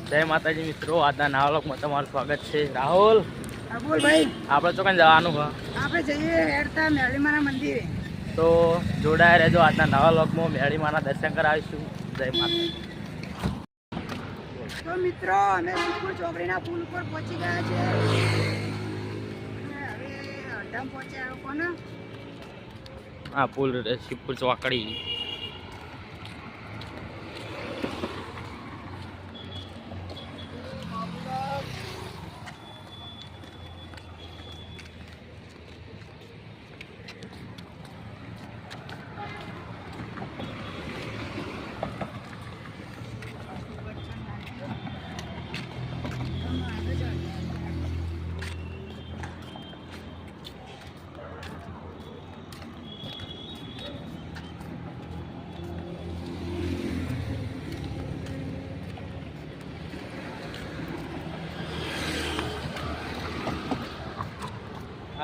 જય માતાજી મિત્રો, આજના નવા વ્લોગમાં તમારું સ્વાગત છે। રાહુલ બોલ ભાઈ, આપણે તો કઈ જવાનું છે? આપણે જઈએ હેરતા મેળીમાના મંદિરે। તો જોડાયા રહેજો, આજના નવા વ્લોગમાં મેળીમાના દર્શન કરાવીશું। જય માતાજી। તો મિત્રો અમે સુખપુર ચોકડીના પુલ ઉપર પહોંચી ગયા છે। હવે અડધામ પહોંચ્યા કોને? હા, પુલ સુખપુર ચોકડી।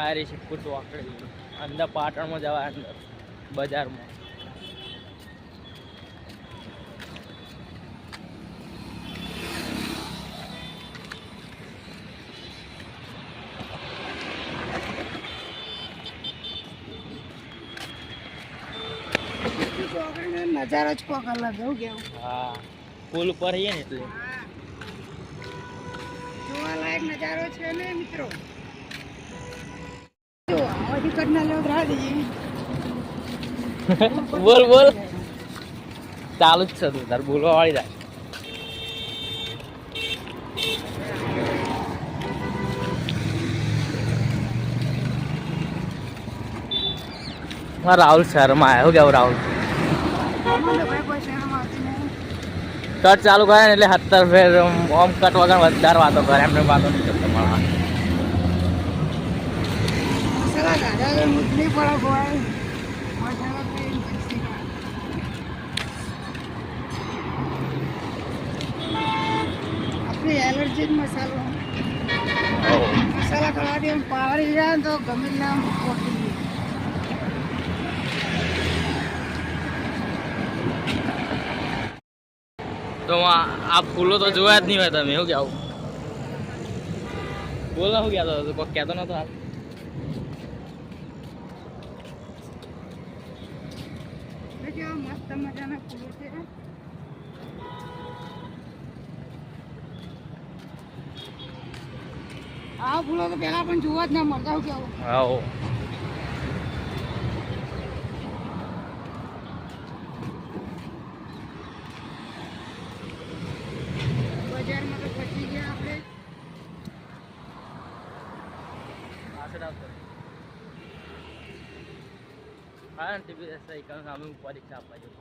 આ રે સુખપુર ચોકડી, અંદર પાટણમાં જવા, અંદર બજારમાં। ચોકડીનો નજારો જ કોક અલગ એવું કેવું। હા, પુલ ઉપર રહીએ ને એટલે જોવાલાયક નજારો છે ને મિત્રો। જો આવાથી કટના લેવા રાહ દઈએ। બોલ બોલ, ચાલુ જ છે તું તાર બોલવા વાળી જાય। રાहुल शर्मा है, हो गया राहुल? कट चालू करे એટલે 70 ફેર ઓમ કટ વગર વધારે વાતો કરે, એમને વાતો નહીં કરતો મારા। મસાલા ગાડા મુટલી પડા ભાઈ, મસાલા પેન આપણી એલર્જી મસાલો મસાલા ખાવાથી એમ પાવરી જાય તો ગમે નામ પોટી જાય। તો આ ફૂલો તો જોયા જ નહીં હોય તમે, એવું કેવું? બોલ ના, શું કહેતો હતો? કોઈ કહેતો નતો હાલ? કેવા મસ્ત મજાના ફૂલો છે। આ ફૂલો તો પેલા પણ જોવા જ ના મળતા, કેવું? હા, બજારમાં તો પહોંચી ગયા આપણે। હા, ટીવી સામે પરીક્ષા આપવા જતો,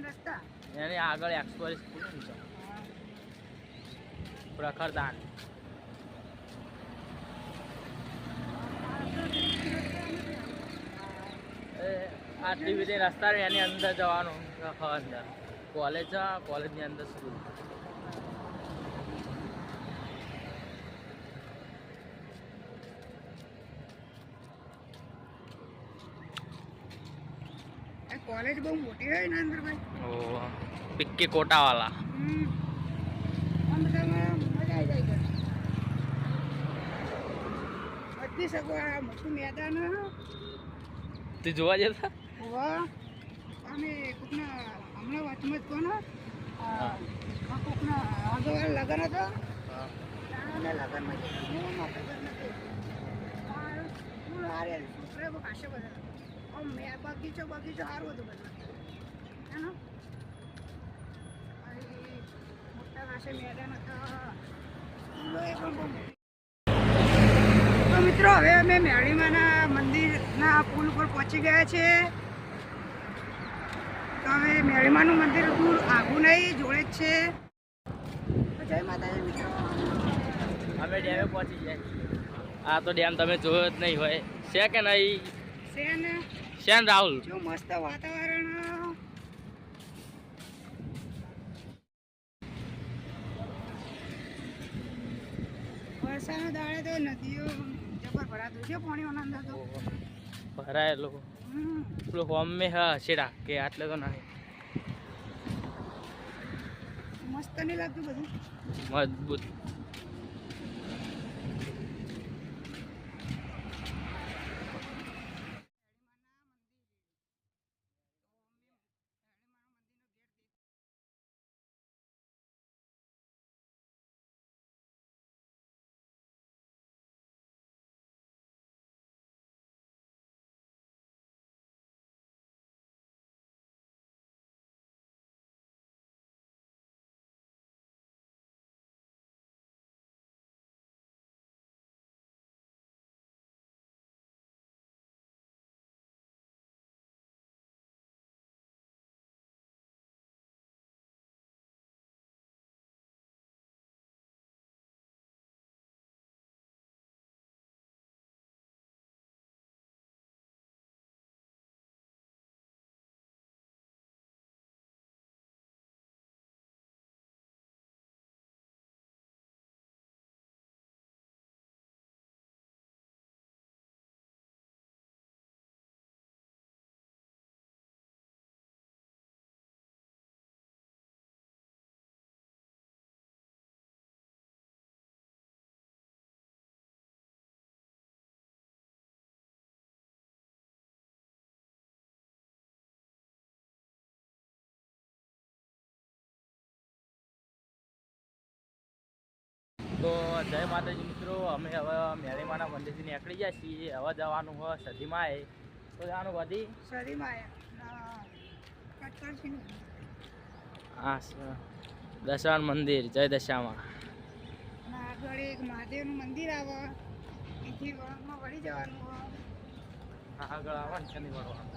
રસ્તા એની આગળ એક્સપ્રેસ સ્કૂલ છે, પ્રખરદાન। આ ટીવી રસ્તા એની અંદર જવાનું, અંદર કોલેજ છે, કોલેજની અંદર સ્કૂલ। કોલેજ બહુ મોટી હોય ને અંદરભાઈ। ઓ पिक्के कोटा वाला। મજા આવી જાય। બધી શકો આ મોટું મેદાન તું જોવા જતા? અમે કોકના હમણાં વાતમાં જ કોનો કોકના આગળ લગ્ન હતો, લગ્નમાં છોકરા પાસે બધા બગીચો સારું હતું બધા એનો મોટા પાસે મેદાન હતા। તો મિત્રો હવે અમે મેળીમાના મંદિરના પુલ ઉપર પહોંચી ગયા છે। તો હવે મેળીમાનું મંદિર દૂર આઘું નહીં, જોડે જ છે। તો જય માતાજી મિત્રો, અમે ડેમે પહોંચી જાય। આ તો ડેમ તમે જોયો જ નહીં હોય, છે કે નહીં? છે ને, છે ને રાહુલ? શું મસ્ત વાતાવરણ। વરસાદના દાડે તો નદીઓ જબર ભરાતું છે, પાણીઓના અંદર તો ભરાયેલું। પેલું હોમ મેં હા છેડા કે આટલે તો નહીં। મસ્ત નહીં લાગતું બધું? મજબૂત. તો જય માતાજી મિત્રો, અમે હવે મેળીમાના મંદિરથી નીકળી ગયા છીએ. હવે જવાનું હોય સધીમાં એ તો જવાનું વધી હા દશાણ મંદિર, જય દશામાં. આગળ એક મહાદેવનું મંદિર આવે, એથી વળાંકમાં વળી જવાનું હોય. આગળ આવવાનું છે નહીં વળવાનું.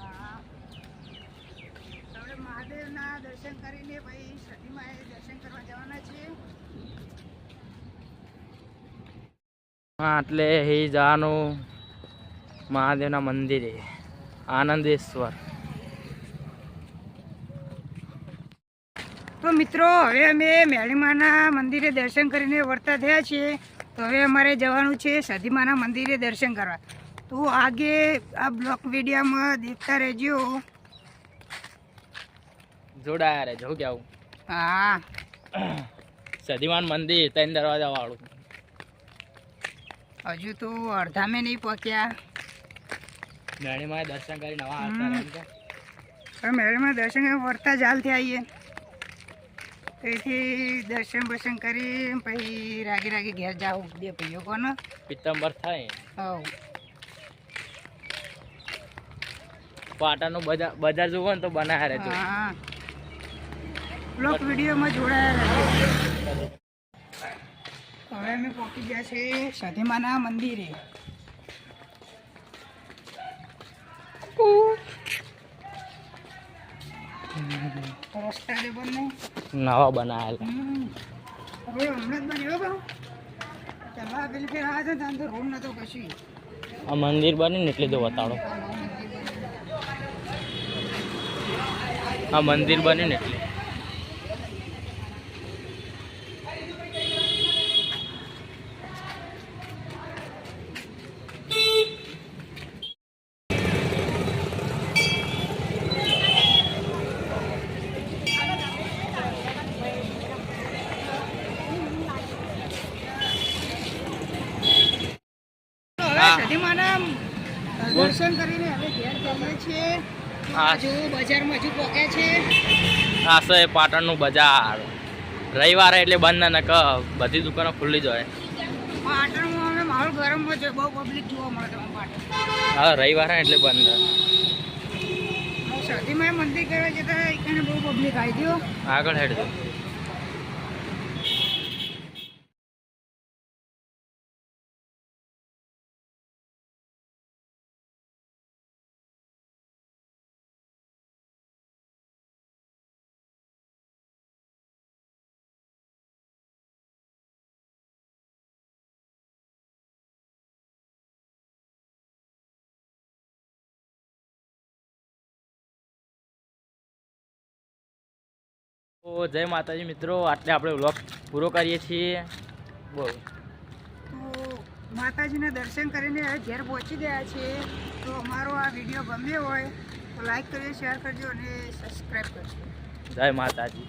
આપણે મહાદેવના દર્શન કરીને ભાઈ સધીમાં દર્શન કરવા જવાના છીએ. હા, એટલે એ જવાનું મહાદેવના મંદિરે આનંદેશ્વર. તો મિત્રો, હવે અમે મેળીમાના મંદિરે દર્શન કરીને વળતા થયા છીએ. તો હવે અમારે જવાનું છે સધીમાના મંદિરે દર્શન કરવા. તો આગે આ બ્લોગ વિડીયોમાં દેખતા રહેજો. જોડાયા રે જો કેવું. હા, સધીમાન મંદિર 3 દરવાજા વાળું. હજુ તો અડધા મેં નહીં પહોંચ્યા. મેળીમાં દર્શન કરી નવા આવતા. મેળીમાં દર્શન કરી વળતા જ હાલથી આવીએ. તેથી દર્શન બર્શન કરી પછી રાગી રાગી ઘેર જાઉં. બે ભાઈઓ કોને પિત્તંબર થાય. હવ પાટણનું બજાર જોવો ને તો બનાવ્યા રહેજો. હા, બ્લોગ વિડીયોમાં જોડાયા રહેજો. હવે અમે પહોંચી ગયા છે સધીમાના મંદિરે. રસ્તા જે બને નવા બનાવેલા. રોડ હમણાં જ બન્યો બહુ. ચાલો પેલી ફેર આવ્યા હતા ત્યાં તો રોડ નતો કશું. આ મંદિર બન્યું ને એટલે જો બતાડો. આ મંદિર બન્યું ને એટલે. સધીમાના દર્શન કરીને હવે ઘેર જઈએ છીએ. હજુ બજારમાં હજુ પહોંચે છે. આ છે પાટણનું બજાર. રવિવારે એટલે બંધ ને બધી દુકાનો ખુલ્લી જ હોય. પાટણમાં હવે માહોલ ગરમ હોય છે, બહુ પબ્લિક જોવા મળે છે પાટણ. હા, રવિવારે એટલે બંધ. સધીમાં મંદિર કરવા જતા એને બહુ પબ્લિક આવી ગયો. આગળ હેડજો. તો જય માતાજી મિત્રો, આટલે આપણે વ્લોગ પૂરો કરીએ છીએ. બહુ તો માતાજીના દર્શન કરીને ઘેર પહોંચી ગયા છીએ. તો અમારો આ વિડીયો ગમ્યો હોય તો લાઈક કરજો, શેર કરજો અને સબસ્ક્રાઈબ કરજો. જય માતાજી.